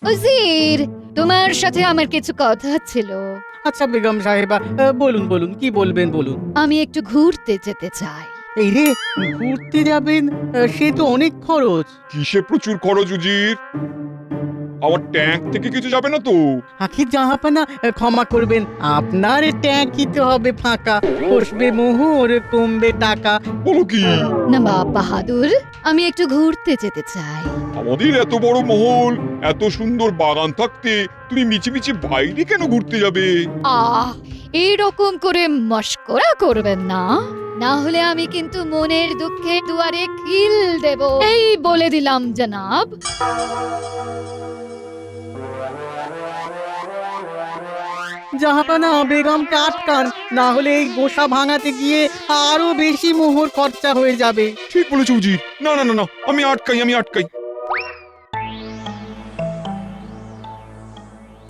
উজির, তোমার সাথে আমার কিছু কথা ছিল। আচ্ছা বেগম সাহেবা, বলুন বলুন, কি বলবেন বলুন। আমি একটু ঘুরতে যেতে চাই। এই রে, ঘুরতে যাবেন? সে তো অনেক খরচ। কিসে প্রচুর খরচ উজির? আমার ট্যাঙ্ক থেকে কিছু যাবে না তো? আখির জাহাপানা, ক্ষমা করবেন, আপনার ট্যাঙ্কি তো হবে ফাঁকা। বসবে মোহর, কমবে টাকা। বলো কি? নবাব বাহাদুর, আমি একটু ঘুরতে যেতে চাই। আমাদের এত বড় মহল, এত সুন্দর বাগান থাকতে তুমি মিছিমিছি বাইরে কেন ঘুরতে যাবে? আহ, এইরকম করে মশকরা করবেন না, না হলে আমি কিন্তু মনের দুঃখে দুয়ারে খিল দেব, এই বলে দিলাম জনাব। জাহাপানা, বেগমকে আটকান, না হলে এই গোসা ভাঙাতে গিয়ে আরো বেশি মোহর খরচা হয়ে যাবে। ঠিক বলেছো উজির। না না না না, আমি আটকাই।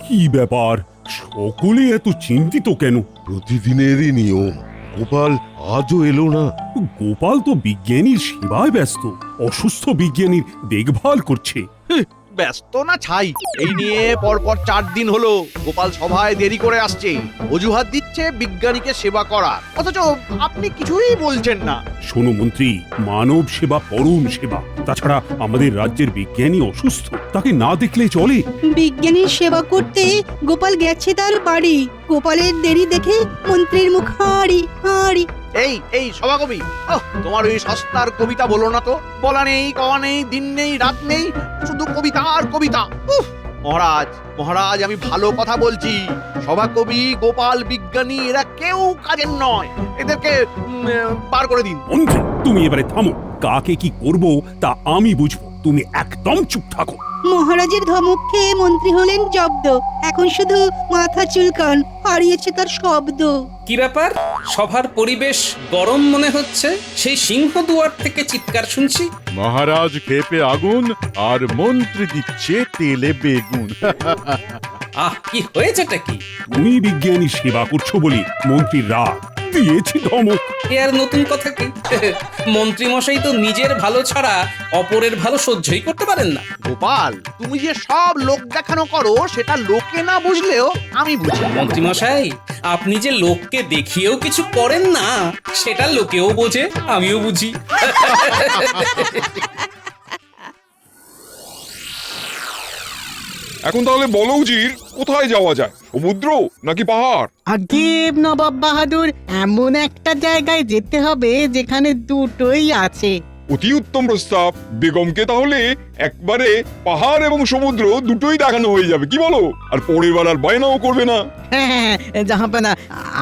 কি ব্যাপার, সকলে এত চিন্তিত কেন? প্রতিদিনেরই নিয়ম। গোপাল আজও এলো না। গোপাল তো বিজ্ঞানীর সেবায় ব্যস্ত, অসুস্থ বিজ্ঞানীর দেখভাল করছে। ব্যস্ত না ছাই, এই নিয়ে পরপর 4 দিন হলো গোপাল সভায় দেরি করে আসছে, অজুহাত দিচ্ছে বিজ্ঞানীকে সেবা করার, অথচ আপনি কিছুই বলছেন না। শোনো মন্ত্রী, মানব সেবা পরম সেবা। তাছাড়া আমাদের রাজ্যের বিজ্ঞানী অসুস্থ, তাকে না দেখলে চলে? বিজ্ঞানীর সেবা করতে গোপাল গেছে তার বাড়ি। গোপালের দেরি দেখে মন্ত্রীর মুখ হাঁড়ি হাঁড়ি। এই সভাকবি, তোমার ওই সস্তার কবিতা বলো না তো। বলা নেই, কওয়া নেই, দিন নেই, রাত নেই, শুধু কবিতা আর কবিতা। মহারাজ, আমি ভালো কথা বলছি। সভাকবি, গোপাল, বিজ্ঞানী এরা কেউ কাজের নয়, এদেরকে পার করে দিন। মন্ত্রী, তুমি এবারে থামো। কাকে কি করব তা আমি বুঝবো, তুমি একদম চুপ থাকো। মহারাজের ধমক খেয়ে মন্ত্রী হলেন জব্দ। এখন শুধু মাথা চুলকান, হারিয়েছে তার শব্দ। কি ব্যাপার, সভার পরিবেশ গরম মনে হচ্ছে? সেই সিংহ দুয়ার থেকে চিৎকার শুনছি। মহারাজ ক্ষেপে আগুন আর মন্ত্রী দিচ্ছে তেলে বেগুন। আহ, কি হয়েছেটা কি? তুমি বিজ্ঞানী সেবা করছো বলে মন্ত্রীর রাগ, দিয়েছি ধমক। এ আর নতুন কথা কি? মন্ত্রী মশাই তো নিজের ভালো ছাড়া অপরের ভালো সহ্যই করতে পারেন না। গোপাল, তুমি যে সব লোক দেখানো করো সেটা লোকে না বুঝলেও আমি বুঝি। মন্ত্রী মশাই, আপনি যে লোককে দেখিয়েও কিছু করেন না, সেটা লোকেও বোঝে, আমিও বুঝি। এখন তাহলে বলো উজির, কোথায় যাওয়া যায়? সমুদ্র নাকি পাহাড়? আগে নবাব বাহাদুর, এমন একটা জায়গায় যেতে হবে যেখানে দুটোই আছে। অতি উত্তম প্রস্তাব। বেগমকে তাহলে একবারে পাহাড় এবং সমুদ্র দুটোই দেখানো হয়ে যাবে, কি বলো? আর পরের বার আর বায়নাও করবে না। হ্যাঁ, জাহাপানা,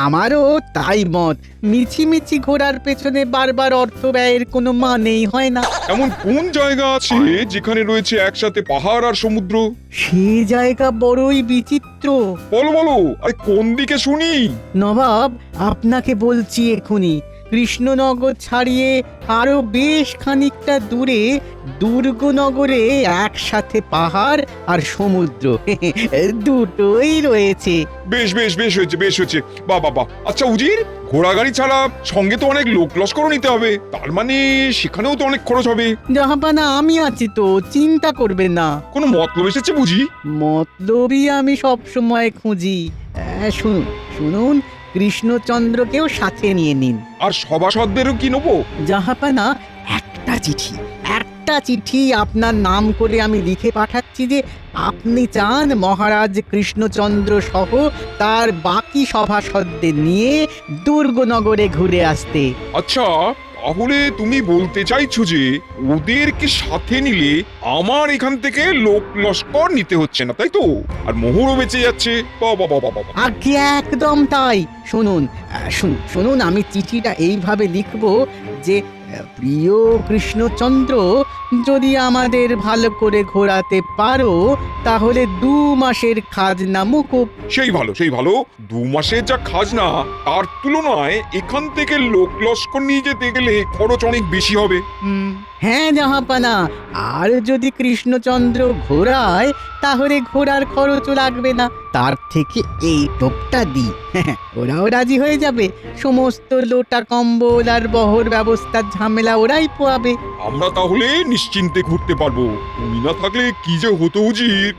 আমারও তাই মত। মিছি ঘোরার পেছনে বারবার অর্থ ব্যয়ের কোনো মানেই হয় না। এমন কোন জায়গা আছে যেখানে রয়েছে একসাথে পাহাড় আর সমুদ্র? সেই জায়গা বড়ই বিচিত্র। বলো, আরে কোন দিকে শুনি? নবাব, আপনাকে বলছি এখুনি। কৃষ্ণনগর ছাড়িয়ে আরো বেশ খানিকটা দূরে দুর্গনগরে একসাথে পাহাড় আর সমুদ্র দুটোই রয়েছে। বেশ হয়েছে। বাবা। আচ্ছা উজির, ঘোড়া গাড়ি ছাড়া সঙ্গে তো অনেক লোক লস্করও নিতে হবে, তার মানে সেখানেও তো অনেক খরচ হবে। জাহাপানা, আমি আছি তো, চিন্তা করবেন না। কোনো মতলব এসেছে বুঝি? মতলবই আমি সব সময় খুঁজি। শুনুন, কৃষ্ণচন্দ্রকেও সাথে নিয়ে নিন। আর সভাসদেরও কি নেবো? জাহাপানা, একটা চিঠি আপনার নাম করে আমি লিখে পাঠাচ্ছি যে আপনি চান মহারাজ কৃষ্ণচন্দ্র সহ তার বাকি সভাসদদের নিয়ে দুর্গনগরে ঘুরে আসতে। আচ্ছা, তাহলে তুমি বলতে চাইছো যে ওদেরকে সাথে নিলে আমার এখান থেকে লোক লস্কর নিতে হচ্ছে না, তাই তো? আর মোহরও বেঁচে যাচ্ছে। বাবা। আগে একদম তাই। শুনুন, আমি চিঠিটা এইভাবে লিখব যে, প্রিয় কৃষ্ণচন্দ্র, যদি আমাদের ভালো করে ঘোরাতে পারো তাহলে 2 মাসের খাজনা মুকুব। সেই ভালো। 2 মাসের যা খাজনা, তার তুলনায় এখান থেকে লোক লস্কর নিয়ে যেতে গেলে খরচ অনেক বেশি হবে। হ্যাঁ জাহাপানা, আর যদি কৃষ্ণচন্দ্র ঘোরায় তাহলে ঘোড়ার খরচও লাগবে না। তার থেকে এই টোপটা দিই, ওরাও রাজি হয়ে যাবে। সমস্ত লোটা কম্বল আর বহর ব্যবস্থার ঝামেলা ওরাই পোয়াবে। আমরা তাহলে নিশ্চিন্তে ঘুরতে পারবো। তুমি না থাকলে কি যে হতো উজির।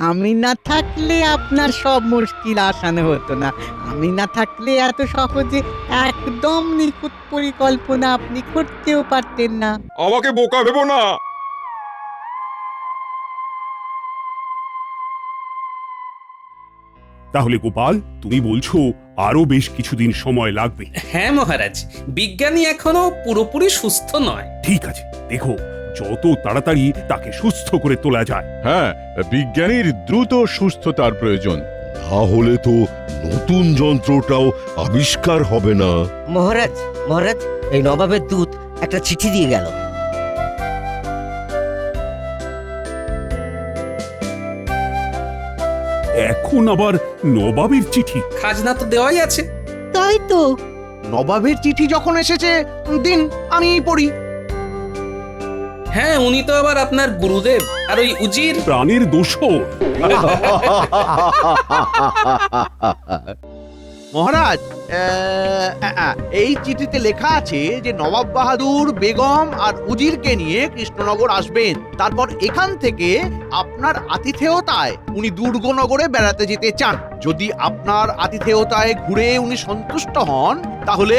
আমি না থাকলে আপনার সব মুশকিল আসানো হতো না। আমি না থাকলে এত সহজে একদম নিখুঁত পরিকল্পনা আপনি করতেও পারতেন না। আমাকে বোকা ভেবো না। তাহলে গোপাল, তুমি বলছো আরো বেশ কিছুদিন সময় লাগবে। হ্যাঁ মহারাজ, বিজ্ঞানী এখনো পুরোপুরি সুস্থ নয়। ঠিক আছে, দেখো যত তাড়াতাড়ি তাকে সুস্থ করে তোলা যায়। হ্যাঁ, বিজ্ঞানীর দ্রুত সুস্থতার প্রয়োজন। না হলে তো নতুন যন্ত্রটাও আবিষ্কার হবে না। মহারাজ, মহারাজ, এই নবাবের দূত একটা চিঠি দিয়ে গেল। এখন আবার নবাবের চিঠি? খাজনা তো দেওয়াই আছে। তাই তো। নবাবের চিঠি যখন এসেছে, দিন আমি পড়ি। হ্যাঁ, উনি তো আবার আপনার গুরুদেব, আর ওই উজির প্রাণের দোষর। মহারাজ, এই চিঠিতে লেখা আছে যে নবাব বাহাদুর বেগম আর উজিরকে নিয়ে কৃষ্ণনগর আসবেন। তারপর এখান থেকে আপনার আতিথেয়তায় উনি দুর্গনগরে বেড়াতে যেতে চান। যদি আপনার আতিথেয়তায় ঘুরে উনি সন্তুষ্ট হন, তাহলে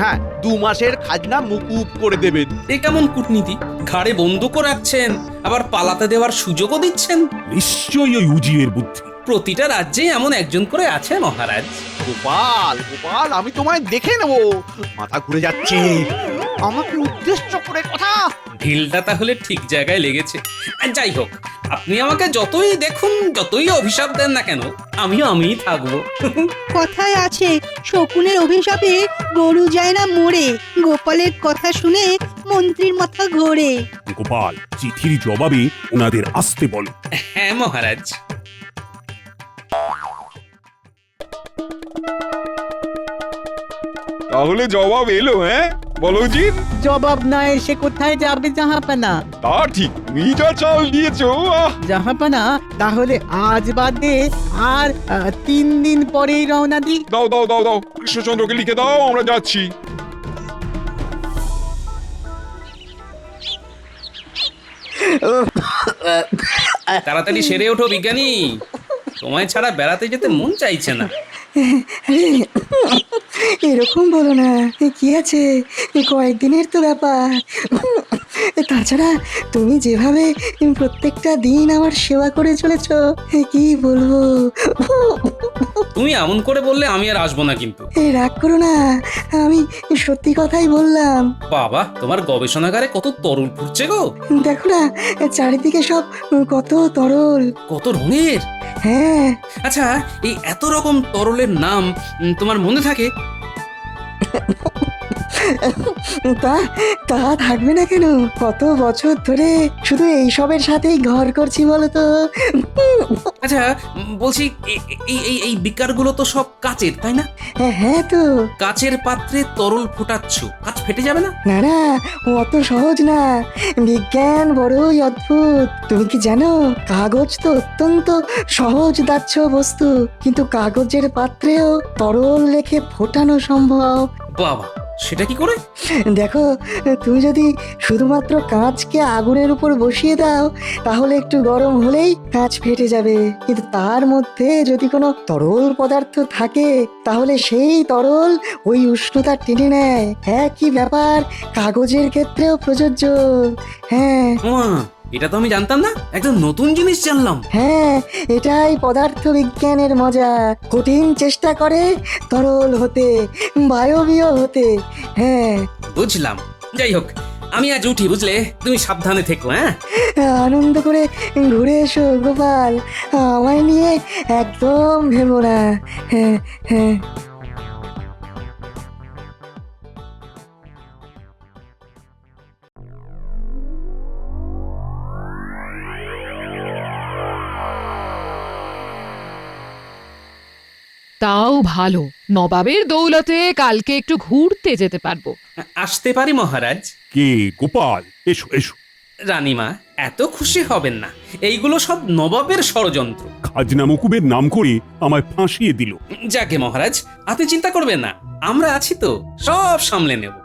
হ্যাঁ, 2 মাসের খাজনা মুকুব করে দেবেন। এ কেমন কূটনীতি? ঘাড়ে বন্দুকও রাখছেন, আবার পালাতে দেওয়ার সুযোগও দিচ্ছেন। নিশ্চয়ই ওই উজিরের বুদ্ধি। প্রতিটা রাজ্যে এমন একজন করে আছে মহারাজ। গোপাল, গোপাল, আমি তোমায় দেখে নেব। মাথা ঘুরে যাচ্ছে। আমাকে উদ্দেশ্য করে কথা। ঢিলটা তাহলে ঠিক জায়গায় লেগেছে। আর যাই হোক, আপনি আমাকে যতই দেখুন, যতই অভিশাপ দেন না কেন, আমিই থাকবো। কথায় আছে, শকুনের অভিশাপে গরু যায় না মরে। গোপালের কথা শুনে মন্ত্রীর মাথা ঘোরে। গোপাল, চিঠির জবাবে ওনাদের আসতে বলো। হ্যাঁ মহারাজ। তাহলে জবাব এলো? হ্যাঁ বলো উজির। জবাব না এসে কোথায় যাবে জাহাপানা? তা ঠিক, তুমি যা চাল দিয়েছো। জাহাপানা, তাহলে আজ বাদে আর 3 দিন পরেই রওনা দিই। দাও দাও দাও দাও, কৃষ্ণচন্দ্রকে লিখে দাও, আমরা যাচ্ছি। তাড়াতাড়ি সেরে ওঠো বিজ্ঞানী, সময় ছাড়া বেড়াতে যেতে মন চাইছে না। এরকম বলো না, কি আছে, কয়েকদিনের তো ব্যাপার। তাছাড়া তুমি যেভাবে প্রত্যেকটা দিন আমার সেবা করে চলেছ, কি বলবো। তুমি এমন করে বললে আমি আর আসবো না কিন্তু। রাগ করো না, আমি সত্যি কথাই বললাম। বাবা, তোমার গবেষণাগারে কত তরল ফুটছে গো। দেখো না, চারিদিকে সব কত তরল। কত রঙের। হ্যাঁ। আচ্ছা, এই এত রকম তরলের নাম তোমার মনে থাকে? তা তা থাকবে না কেন? কত বছর ধরে শুধু এইসবের সাথেই ঘর করছি বলো তো। আচ্ছা, বলছি এই বিকারগুলো তো সব কাচের, তাই না? হ্যাঁ তো। কাচের পাত্রে তরল ফোটাচ্ছ, কাচ ফেটে যাবে না? না না, অত সহজ না। বিজ্ঞান বড়ই অদ্ভুত। তুমি কি জানো, কাগজ তো অত্যন্ত সহজ দাহ্য বস্তু, কিন্তু কাগজের পাত্রেও তরল রেখে ফোটানো সম্ভব। বাবা, সেটা কি করে? দেখো, তুমি যদি শুধুমাত্র কাঁচকে আগুনের উপর বসিয়ে দাও, তাহলে একটু গরম হলেই কাঁচ ফেটে যাবে। কিন্তু তার মধ্যে যদি কোনো তরল পদার্থ থাকে, তাহলে সেই তরল ওই উষ্ণতা টেনে নেয়। একই ব্যাপার কাগজের ক্ষেত্রেও প্রযোজ্য। হ্যাঁ। এটা তো আমি জানতাম না, একদম নতুন জিনিস জানলাম। হ্যাঁ, এটাই পদার্থ বিজ্ঞানের মজা। কঠিন চেষ্টা করে তরল হতে, বায়বীয় হতে। হ্যাঁ, বুঝলাম। যাই হোক, আমি আজ উঠি, বুঝলে? তুমি সাবধানে থেকো। হ্যাঁ, আনন্দ করে ঘুরে এসো গোপাল, আমায় নিয়ে একদম ভেবো না। হ্যাঁ হ্যাঁ। তাও ভালো, নবাবের দৌলতে কালকে একটু ঘুরতে যেতে পারবো। আসতে পারি মহারাজ? কে গোপাল, এসো এসো। রানীমা, এত খুশি হবেন না, এইগুলো সব নবাবের ষড়যন্ত্র। খাজনা মকুবের নাম করে আমায় ফাঁসিয়ে দিল। যাকে মহারাজ, আপনি চিন্তা করবেন না, আমরা আছি তো, সব সামলে নেব।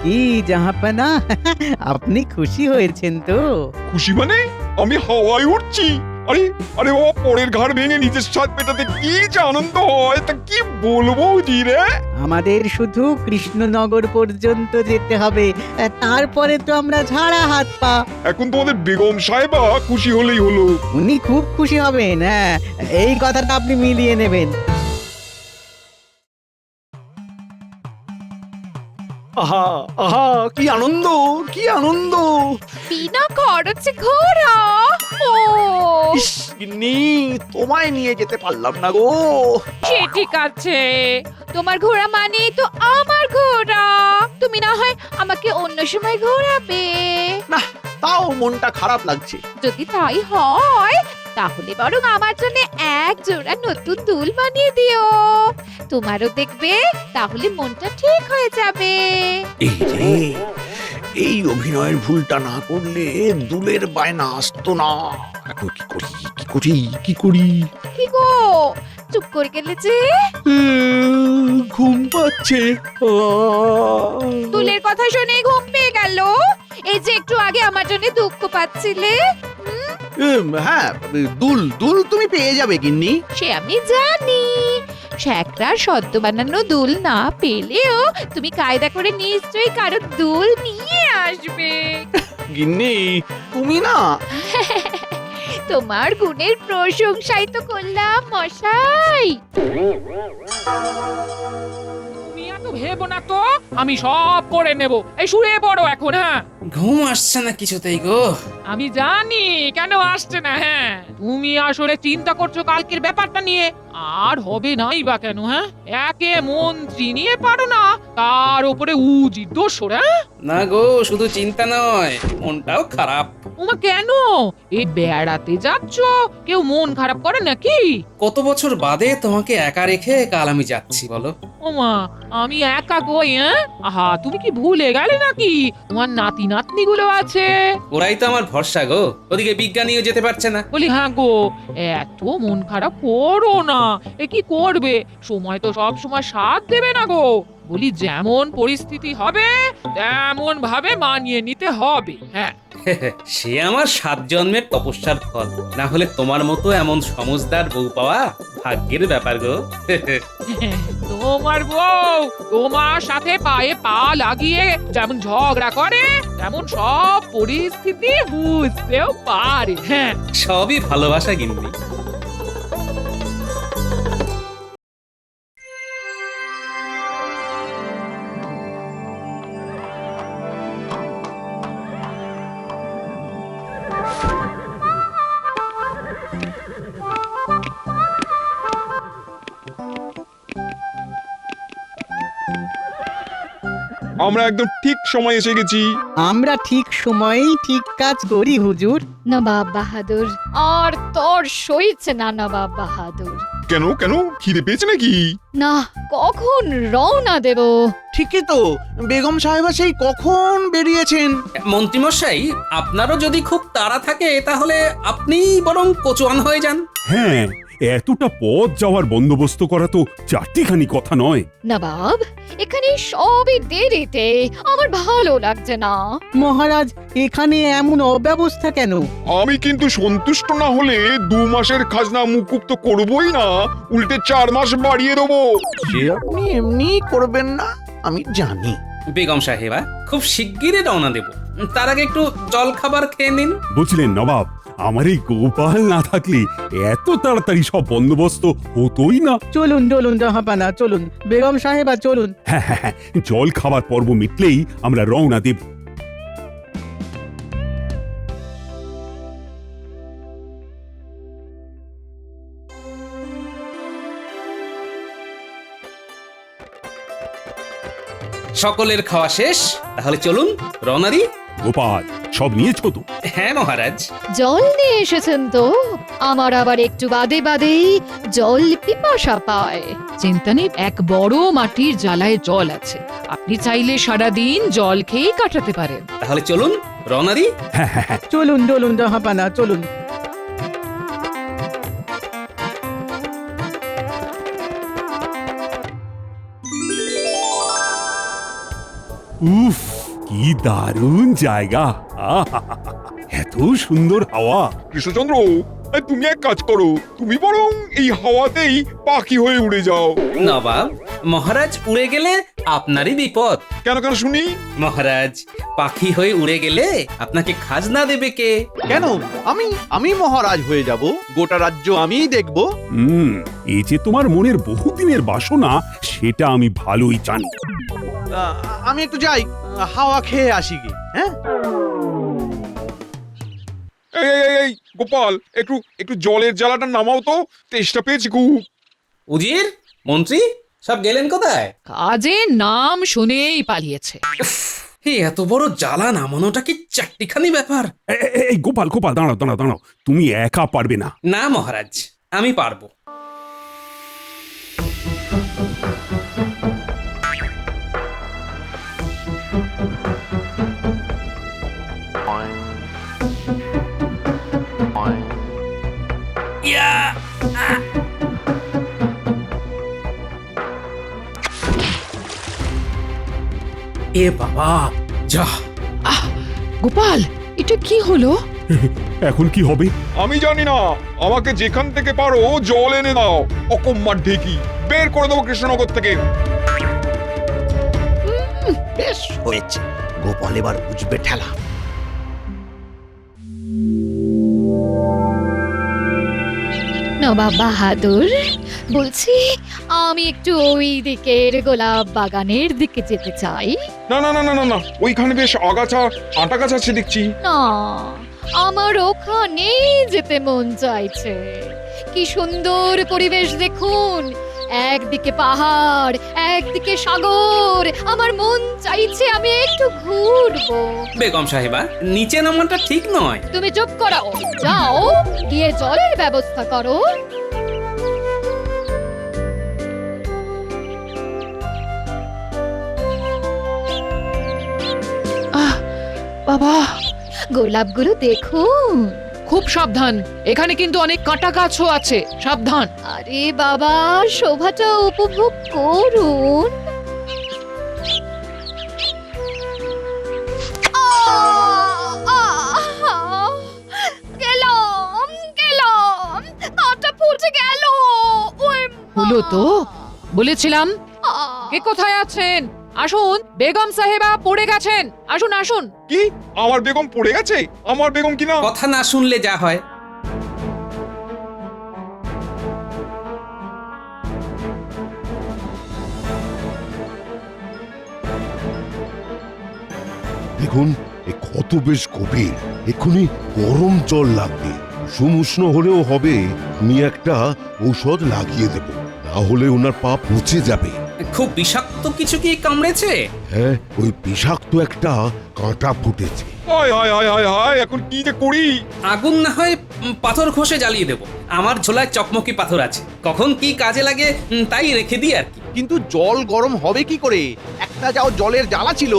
কি জাহাপানা, আপনি খুশি হয়েছেন তো? খুশি মানে আমি হাওয়ায় উঠছি। আরে আরে বাবা, পরের ঘাড় ভেঙে নিজের স্বাদ পেটাতে কি যে আনন্দ হয় তা কি বলবো জি রে। আমাদের শুধু কৃষ্ণনগর পর্যন্ত যেতে হবে, তারপরে তো আমরা ঝাড়া হাত পা। এখন তোমাদের বেগম সাহেবা খুশি হলেই হলো। উনি খুব খুশি হবেন, হ্যাঁ, এই কথাটা আপনি মিলিয়ে নেবেন। আহা আহা, কি আনন্দ, কি আনন্দ! বিনা খরচে ঘোরা। ও ইস, গিন্নি, তোমায় নিয়ে যেতে পারলাম না গো। সে ঠিক আছে, তোমার ঘোড়া মানে তো আমার ঘোড়া। তুমি না হয় আমাকে অন্য সময় ঘোরাবে। না, তাও মনটা খারাপ লাগছে। যদি তাই হয় তাহলে বরং আমার জন্য এক জোড়া নতুন দুল বানিয়ে দিও। তোমারও দেখবে তাহলে মনটা ঠিক হয়ে যাবে। এই রে, এই অভিনয়ের ভুলটা না করলে দুলের বায়না আসতো না। এখন কি করি, কি করি, কি করি? কি গো, চুপ করে গেলে যে? ঘুম পাচ্ছে। দুলের কথা শুনে ঘুম পেয়ে গেল? এই যে একটু আগে আমার জন্য দুঃখ পাচ্ছিলে। হ্যাঁ, দুল দুল তুমি পেয়ে যাবে গিন্নি। সে আমি জানি। শ্যাকরার সদ্য বানানো দুল না পেলেও তুমি কায়দা করে নিশ্চয়ই কারো দুল নিয়ে আসবে। গিন্নি, তুমি না। তোমার গুণের প্রশংসাই তো করলাম মশাই। তুমি এত ভেবো না তো, আমি সব করে নেব। এই শুয়ে পড়ো এখন। হ্যাঁ, ঘুম আসছে না কিছুতেই গো। আমি জানি কেন আসছে না। হ্যাঁ, তুমি আসলে চিন্তা করছো কালকের ব্যাপারটা নিয়ে। আর হবে নাই বা কেন? হ্যাঁ, একে মন্ত্রী নিয়ে পারো না, তার উপরে উজি দোষর। হ্যাঁ না গো, শুধু চিন্তা নয়, মনটাও খারাপ। ওমা, কেন? এই বেড়াতে যাচ্ছ, কেউ মন খারাপ করে নাকি? কত বছর বাদে তোমাকে একা রেখে কাল আমি যাচ্ছি বলো। ওমা, আমি একা কই? হ্যাঁ, আহা, তুমি কি ভুলে গেলে নাকি তোমার নাতি নাতনি গুলো আছে? ওরাই তো আমার ভরসা গো, ওদিকে বিজ্ঞানীও যেতে পারছে না। বলি হ্যাঁ গো, এত মন খারাপ করো না। এ কি করবে, সময় তো সব সময় সাথ দেবে না গো। বলি যেমন পরিস্থিতি হবে তেমন ভাবে মানিয়ে নিতে হবে। হ্যাঁ, সে আমার 7 জন্মের তপস্যার ফল। না হলে তোমার মতো এমন সমজদার বউ পাওয়া ভাগ্যের ব্যাপার গো। তোমার বউ তোমার সাথে পায়ে পা লাগিয়ে যেমন ঝগড়া করে, তেমন সব পরিস্থিতি বুঝতেও পারে। হ্যাঁ, সবই ভালোবাসা গিন্নি। আমরা একদম ঠিক সময় এসে গেছি। আমরা ঠিক সময়েই ঠিক কাজ করি হুজুর। নবাব বাহাদুর, আর তোর সইছে না নবাব বাহাদুর। কেন কেন, খিদে পেয়েছে নাকি? না, কখন রওনা দেব? ঠিকই তো, বেগম সাহেবা সেই কখন বেরিয়েছেন। মন্ত্রীমশাই, আপনারও যদি খুব তাড়া থাকে তাহলে আপনি বরং কোচোয়ান হয়ে যান। হ্যাঁ, এতটা পথ যাওয়ার বন্দোবস্ত করা তো চারটিখানি কথা নয়। নবাব, এখানে সবই দেরিতে, আমার ভালো লাগছে না। মহারাজ, এখানে এমন অব্যবস্থা কেন? আমি কিন্তু সন্তুষ্ট না হলে 2 মাসের খাজনা মুকুব তো করবই না, উল্টে 4 মাস বাড়িয়ে দেবো। সে আপনি এমনি করবেন না, আমি জানি। বেগম সাহেবা, খুব শিগগিরই রওনা দেব, তার আগে একটু জল খাবার খেয়ে নিন। বুঝলেন নবাব, আমার এই গোপাল না থাকলে এত তাড়াতাড়ি সব বন্দোবস্ত হতোই না। চলুন চলুন জাহাপানা, চলুন বেগম সাহেবা, চলুন। হ্যাঁ হ্যাঁ হ্যাঁ, জল খাবার পর্ব মিটলেই আমরা রওনা দেব। সকলের খাওয়া শেষ, তাহলে চলুন রওনা দিই। গোপাল, সব নিয়েছো তো? হ্যাঁ মহারাজ। জল নিয়ে এসেছেন তো? আমার আবার একটু বাদে বাদেই জল পিপাসা পায়। চিন্তা নেই, এক বড় মাটির জ্বালায় জল আছে, আপনি চাইলে সারাদিন জল খেয়েই কাটাতে পারেন। তাহলে চলুন রনাদি। হ্যাঁ হ্যাঁ হ্যাঁ, চলুন চলুন জাহাপানা চলুন। উফ কি দারুণ জায়গা! আহাহাহা, এত সুন্দর হাওয়া! কৃষ্ণচন্দ্র, তুমি এক কাজ করো, তুমি বরং এই হাওয়াতেই পাখি হয়ে উড়ে যাও। নবাব, মহারাজ উড়ে গেলে আপনারই বিপদ। কেন কেন শুনি? মহারাজ পাখি হয়ে উড়ে গেলে আপনাকে খাজনা দেবে কে? কেন আমি মহারাজ হয়ে যাব? গোটা রাজ্য আমিই দেখব। এই যে তোমার মনের বহুদিনের বাসনা, সেটা আমি ভালোই জানি। আমি একটু যাই, হাওয়া খেয়ে আসি গে। হ্যাঁ, এই এই, এই গোপাল, একটু একটু জলের জ্বালাটা নামাও তো, তেষ্টা পেয়েছি খুব। উজির, মন্ত্রী সব গেলেন কোথায়? কাজে নাম শুনেই পালিয়েছে। এই এত বড় জ্বালা নামানোটা কি চারটিখানি ব্যাপার? এই গোপাল গোপাল, দাঁড়াও দাঁড়াও দাঁড়াও, তুমি একা পারবে না। না মহারাজ, আমি পারবো। ইয়া! আহ! এ বাবা, যা! গোপাল, এটা কি হলো? এখন কি হবে? আমি জানি না, আমাকে যেখান থেকে পারো জল এনে দাও। অকম্মার ঢেকি বের করে দেবো কৃষ্ণনগর থেকে। বেশ হয়েছে, গোপাল এবার বুঝবে ঠেলা। নবাব বাহাদুর, বলছি আমি একটু ওই দিকের গোলাপ বাগানের দিকে যেতে চাই। না না না না না না, ওইখানে বেশ আগাছা আটা গাছ আছে দেখছি। না, আমার ওখানেই যেতে মন চাইছে। কি সুন্দর পরিবেশ দেখুন, একদিকে পাহাড়, একদিকে সাগর। আমার মন চাইছে আমি একটু ঘুরবো। বেগম সাহেবা, নিচে নামাটা ঠিক নয়। তুমি চুপ করো, যাও গিয়ে জলের ব্যবস্থা করো। বাবা, গোলাপগুলো দেখুন। খুব সাবধান, এখানে কিন্তু অনেক কাঁটা গাছও আছে, সাবধান। আরে বাবা, শোভাটা উপভোগ করুন। গেলাম গেলাম, কাঁটা ফুটে গেল। হলো তো, বলেছিলাম। কে কোথায় আছেন? আসুন, বেগম সাহেবা পড়ে গেছেন। আসুন আসুন। কি, আমার বেগম পড়ে গেছে? আমার বেগম কিনা? কথা না শুনলে যা হয়। দেখুন এ কত বেশ গভীর, এক্ষুনি গরম জল লাগবে। উষ্ণ হলেও হবে, আমি একটা ঔষধ লাগিয়ে দেব, না হলে ওনার পা পচে যাবে। খুব বিষাক্ত কিছু কি কামড়েছে? হ্যাঁ, ওই বিষাক্ত একটা কাঁটা ফুটেছে। হায় হায় হায় হায় হায়, এখন কি যে করি? আগুন না হয় পাথর ঘষে জ্বালিয়ে দেবো। আমার ঝোলায় চকমকি পাথর আছে, কখন কি কাজে লাগে তাই রেখে দিই আর কি। কিন্তু জল গরম হবে কি করে? একটা যাও জলের জ্বালা ছিল,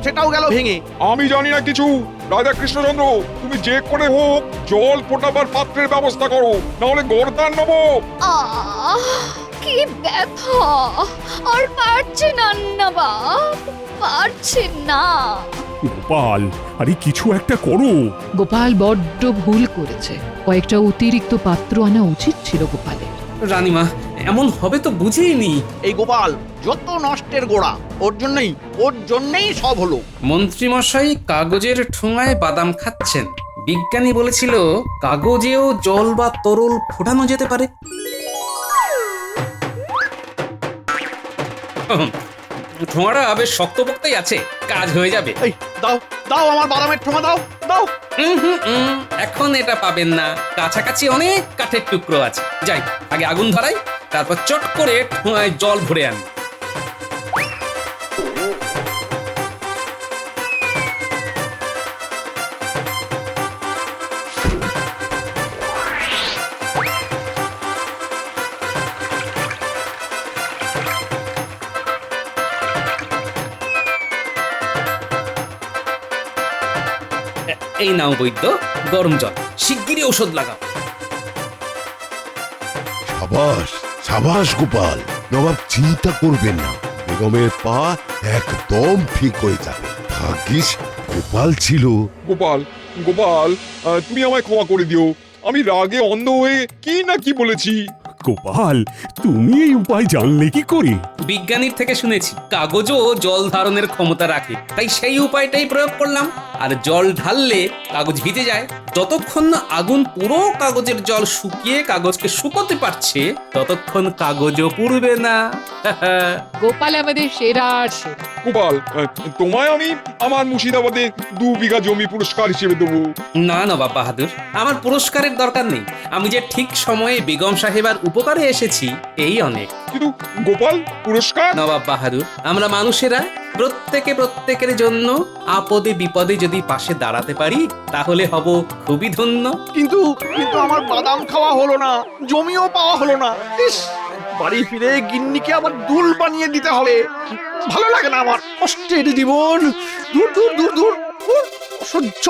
সেটাও গেল ভেঙে। আমি জানি না কিছু। রাজা কৃষ্ণচন্দ্র, তুমি যে করে হোক জল ফোটাবার পাত্রের ব্যবস্থা করো, নাহলে গর্দান নেবো। কি ব্যথা, আর পারছে না নবাব, পারছে না। গোপাল, আরে কিছু একটা করো। গোপাল বড্ড ভুল করেছে, কয়েকটা অতিরিক্ত পাত্র আনা উচিত ছিল গোপালের। রানীমা, এমন হবে তো বুঝিনি। এই গোপাল যত নষ্টের গোড়া, ওর জন্যই সব হলো। মন্ত্রী মশাই কাগজের ঠোঙায় বাদাম খাচ্ছেন। বিজ্ঞানী বলেছিল কাগজেও জল বা তরল ফোটানো যেতে পারে। ঠোঙাটা বেশ শক্তপোক্তই আছে, কাজ হয়ে যাবে। এই দাও দাও, আমার বাদামের ঠোঙা দাও দাও। এখন এটা পাবেন না, কাছাকাছি অনেক কাঠের টুকরো আছে। যাই, আগে আগুন ধরাই, তারপর চট করে ঠোঙায় জল ভরে আনি। এই নাও বৈদ্য গরম জল, শিগগিরই ঔষধ লাগাও। সাবাস সাবাস গোপাল, নবাব চিন্তা করবেন না, বেগমের পা একদম ঠিক হয়ে যাবে। ভাগ্যিস গোপাল ছিল। গোপাল গোপাল তুমি আমায় ক্ষমা করে দিও, আমি রাগে অন্ধ হয়ে কি না কি বলেছি। গোপাল, তুমি এই উপায় জানলে কি করে? বিজ্ঞানীর থেকে শুনেছি কাগজও জল ধারণের ক্ষমতা রাখে, তাই সেই উপায়টাই প্রয়োগ করলাম। আর জল ঢাললে কাগজ ভিজে যায়। যতক্ষণ না আগুন পুরো কাগজের জল শুকিয়ে কাগজকে শুকোতে পারছে, ততক্ষণ কাগজও পুড়বে না। গোপাল আমাদের সেরা সেরা। গোপাল তোমায় আমি আমার মুর্শিদাবাদে 2 বিঘা জমি পুরস্কার হিসেবে দেবো। না নবাব বাহাদুর, আমার পুরস্কারের দরকার নেই। আমি যে ঠিক সময়ে বেগম সাহেবার উপকারে এসেছি এই অনেক। কিন্তু গোপাল পুরস্কার? নবাব বাহাদুর, আমরা মানুষেরা প্রত্যেকে প্রত্যেকের জন্য আপদে বিপদে যদি পাশে দাঁড়াতে পারি, তাহলে হব খুবই ধন্য। কিন্তু কিন্তু আমার বাদাম খাওয়া হলো না, জমিও পাওয়া হলো না। ইস, বাড়ি ফিরে গিন্নিকে আবার দুল বানিয়ে দিতে হবে। ভালো লাগে না আমার, কষ্টের জীবন। দূর দূর দূর দূর, অসহ্য।